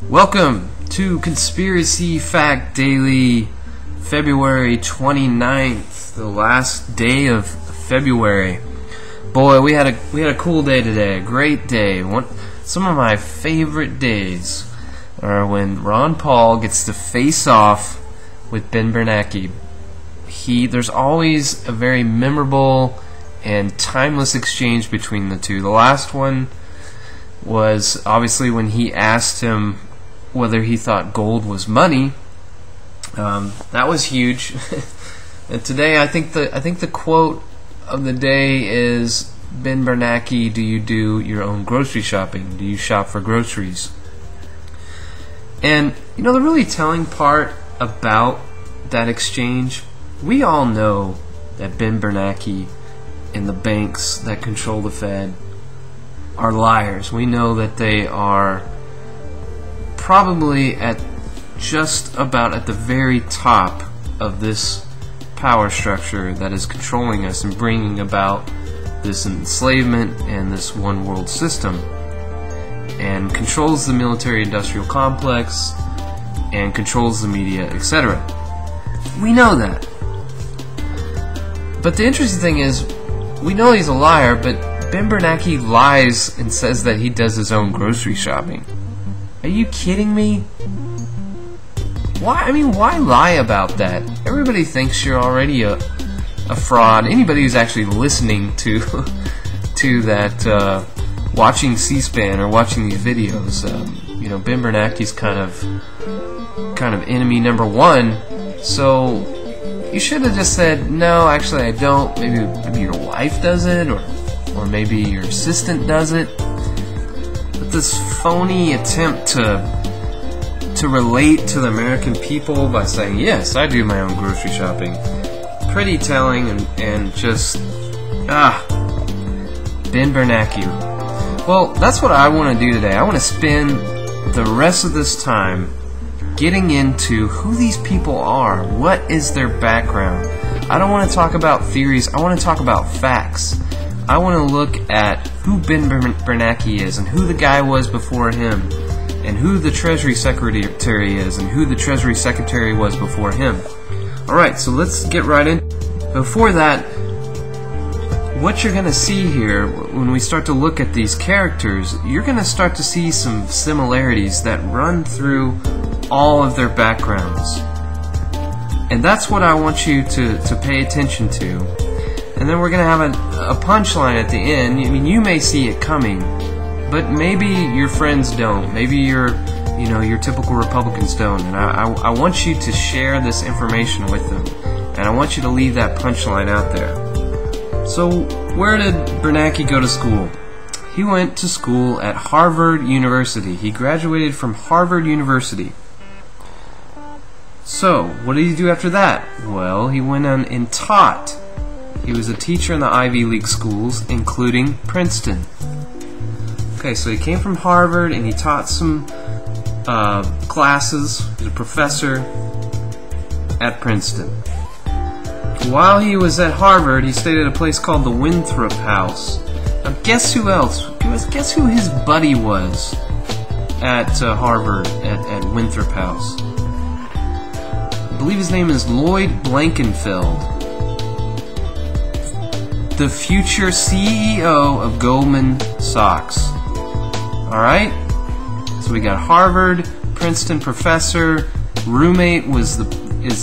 Welcome to Conspiracy Fact Daily, February 29th, the last day of February. Boy, we had a cool day today, a great day. Some of my favorite days are when Ron Paul gets to face off with Ben Bernanke. There's always a very memorable and timeless exchange between the two. The last one was obviously when he asked him whether he thought gold was money. That was huge. And today, I think the quote of the day is, Ben Bernanke, do you do your own grocery shopping? Do you shop for groceries? And the really telling part about that exchange, we all know that Ben Bernanke and the banks that control the Fed are liars. We know that they are probably just about at the very top of this power structure that is controlling us and bringing about this enslavement and this one world system, and controls the military-industrial complex and controls the media, etc. We know that. But the interesting thing is, we know he's a liar, but Ben Bernanke lies and says that he does his own grocery shopping. Are you kidding me? Why lie about that? Everybody thinks you're already a fraud. Anybody who's actually listening to that, watching C-SPAN or watching these videos, Ben Bernanke's kind of enemy number one. So you should have just said, no, actually I don't. Maybe your wife does it, or maybe your assistant does it. But this phony attempt to relate to the American people by saying, yes, I do my own grocery shopping, pretty telling, and just Ben Bernanke. Well, that's what I want to do today. I want to spend the rest of this time getting into who these people are. What is their background? I don't want to talk about theories. I want to talk about facts. I want to look at who Ben Bernanke is and who the guy was before him, and who the Treasury Secretary is and who the Treasury Secretary was before him. Alright, so let's get right in. Before that, what you're going to see here when we start to look at these characters, you're going to start to see some similarities that run through all of their backgrounds. And that's what I want you to pay attention to. And then we're going to have a punchline at the end. You may see it coming, but maybe your friends don't. Maybe your typical Republicans don't. And I want you to share this information with them. And I want you to leave that punchline out there. So, where did Bernanke go to school? He went to school at Harvard University. He graduated from Harvard University. So, what did he do after that? Well, he went on and taught. He was a teacher in the Ivy League schools, including Princeton. Okay, so he came from Harvard and he taught some classes. He was a professor at Princeton. While he was at Harvard, he stayed at a place called the Winthrop House. Now, guess who else? Guess who his buddy was at Harvard at Winthrop House? I believe his name is Lloyd Blankfein, the future CEO of Goldman Sachs. Alright? So we got Harvard, Princeton professor, roommate is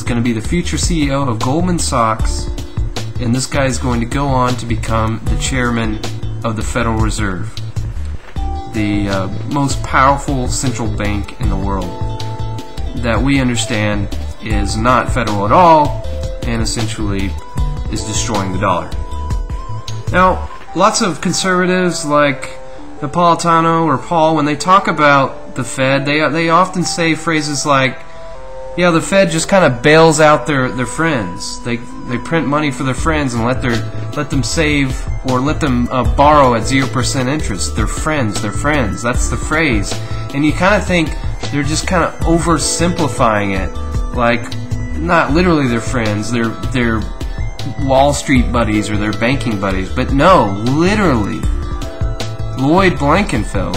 going to be the future CEO of Goldman Sachs, and this guy is going to go on to become the chairman of the Federal Reserve, the most powerful central bank in the world that we understand is not federal at all and essentially is destroying the dollar. Now, lots of conservatives like Napolitano or Paul, when they talk about the Fed, they often say phrases like, yeah, the Fed just kind of bails out their friends. They print money for their friends and let them save or let them borrow at 0% interest. They're friends. That's the phrase. And you kind of think they're just kind of oversimplifying it. Like, not literally their friends. They're Wall Street buddies or their banking buddies. But no, literally, Lloyd Blankfein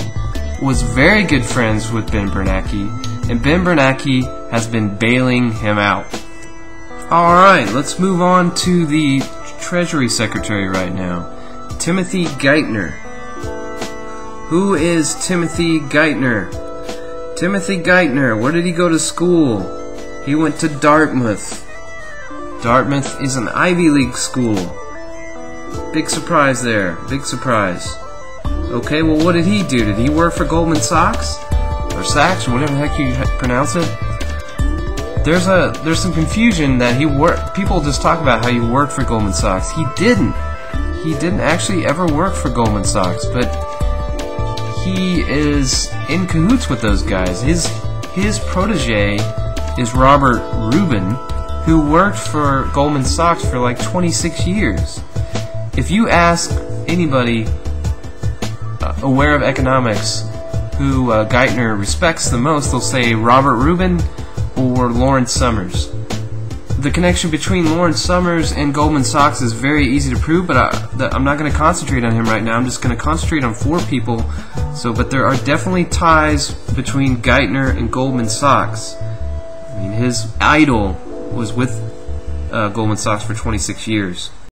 was very good friends with Ben Bernanke, and Ben Bernanke has been bailing him out. Alright, let's move on to the Treasury Secretary right now, Timothy Geithner. Who is Timothy Geithner? Timothy Geithner, where did he go to school? He went to Dartmouth. Dartmouth is an Ivy League school. Big surprise there, big surprise. Okay, well what did he do? Did he work for Goldman Sachs? Or Sachs, or whatever the heck you pronounce it? There's some confusion that he worked. People just talk about how he worked for Goldman Sachs. He didn't. He didn't actually ever work for Goldman Sachs, but he is in cahoots with those guys. His protege is Robert Rubin, who worked for Goldman Sachs for like 26 years. If you ask anybody aware of economics who Geithner respects the most, they'll say Robert Rubin or Lawrence Summers. The connection between Lawrence Summers and Goldman Sachs is very easy to prove, but I'm not going to concentrate on him right now. I'm just going to concentrate on 4 people. But there are definitely ties between Geithner and Goldman Sachs. I mean, his idol was with Goldman Sachs for 26 years.